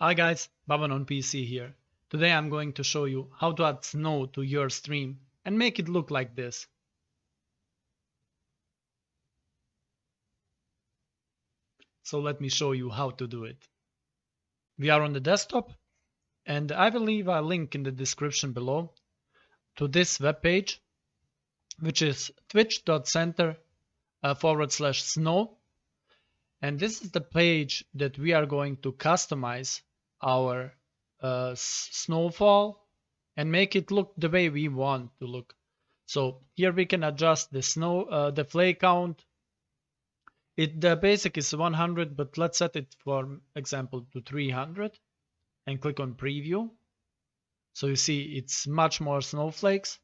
Hi guys, Baban on PC here. Today I'm going to show you how to add snow to your stream and make it look like this. So let me show you how to do it. We are on the desktop and I will leave a link in the description below to this web page, which is twitch.center/snow. And this is the page that we are going to customize our snowfall and make it look the way we want to look. So here we can adjust the the flake count. The basic is 100, but let's set it for example to 300 and click on preview. So you see it's much more snowflakes.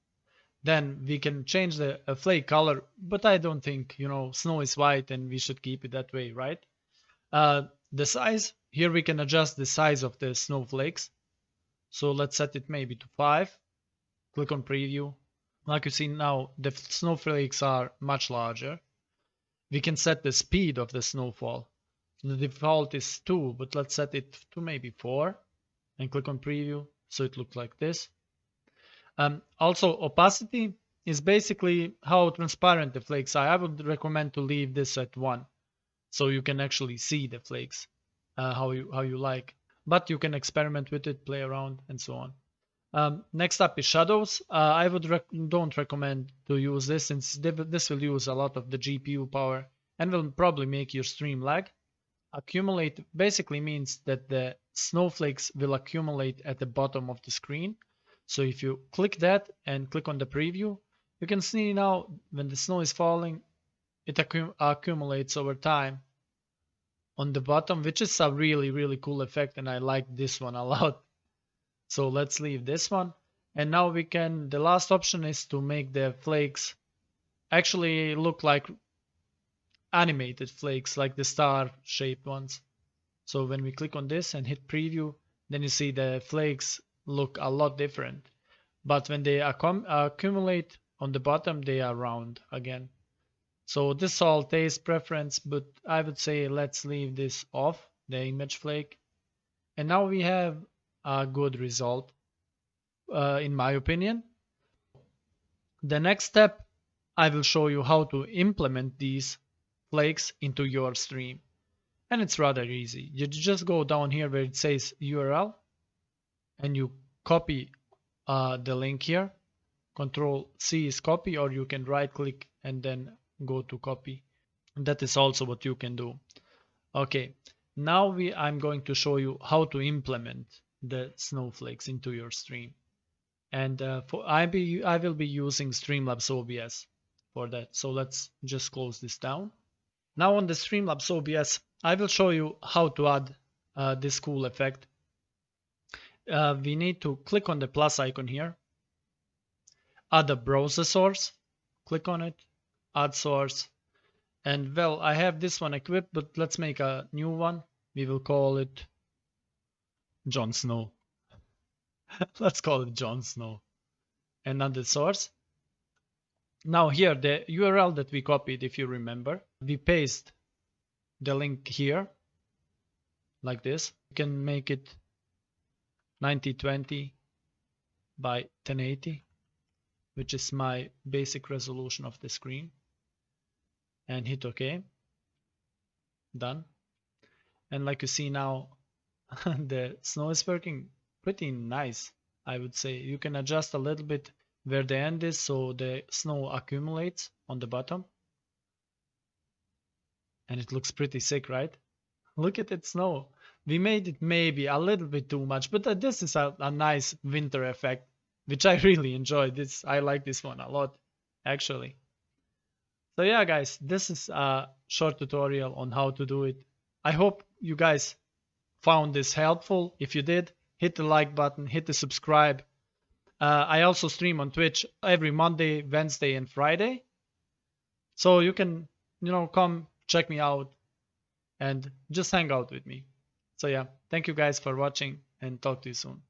Then we can change the flake color, but I don't think, snow is white and we should keep it that way, right? The size, here we can adjust the size of the snowflakes. So let's set it maybe to 5. Click on preview. Like you see now, the snowflakes are much larger. We can set the speed of the snowfall. The default is 2, but let's set it to maybe 4 and click on preview. So it looks like this. Also, opacity is basically how transparent the flakes are. I would recommend to leave this at 1, so you can actually see the flakes how you like. But you can experiment with it, play around, and so on. Next up is shadows. I don't recommend to use this since this will use a lot of the GPU power and will probably make your stream lag. Accumulate basically means that the snowflakes will accumulate at the bottom of the screen. So if you click that and click on the preview, you can see now when the snow is falling, it accumulates over time on the bottom, which is a really, really cool effect. And I like this one a lot. So let's leave this one. And now the last option is to make the flakes actually look like animated flakes, like the star shaped ones. So when we click on this and hit preview, then you see the flakes look a lot different. But when they accumulate on the bottom, they are round again. So this all taste preference, but I would say let's leave this off, the image flake. And now we have a good result, in my opinion. The next step, I will show you how to implement these flakes into your stream. And it's rather easy. You just go down here where it says URL and you copy the link here. Control C is copy, or you can right click and then go to copy. And that is also what you can do. Okay, now I'm going to show you how to implement the snowflakes into your stream. And I will be using Streamlabs OBS for that. So let's just close this down. Now on the Streamlabs OBS, I will show you how to add this cool effect. We need to click on the plus icon here, add a browser source, click on it, add source, and well, I have this one equipped, but let's make a new one. We will call it Jon Snow. Let's call it Jon Snow and add the source. Now here, the URL that we copied, if you remember, we paste the link here like this. You can make it 1920 by 1080, which is my basic resolution of the screen, and hit OK. Done. And like you see now, the snow is working pretty nice, I would say. You can adjust a little bit where the end is so the snow accumulates on the bottom. And it looks pretty sick, right? Look at that snow. We made it maybe a little bit too much, but this is a nice winter effect, which I really enjoy. I like this one a lot, actually. So yeah, guys, this is a short tutorial on how to do it. I hope you guys found this helpful. If you did, hit the like button, hit the subscribe. I also stream on Twitch every Monday, Wednesday, and Friday. So you can, come check me out and just hang out with me. So yeah, thank you guys for watching and talk to you soon.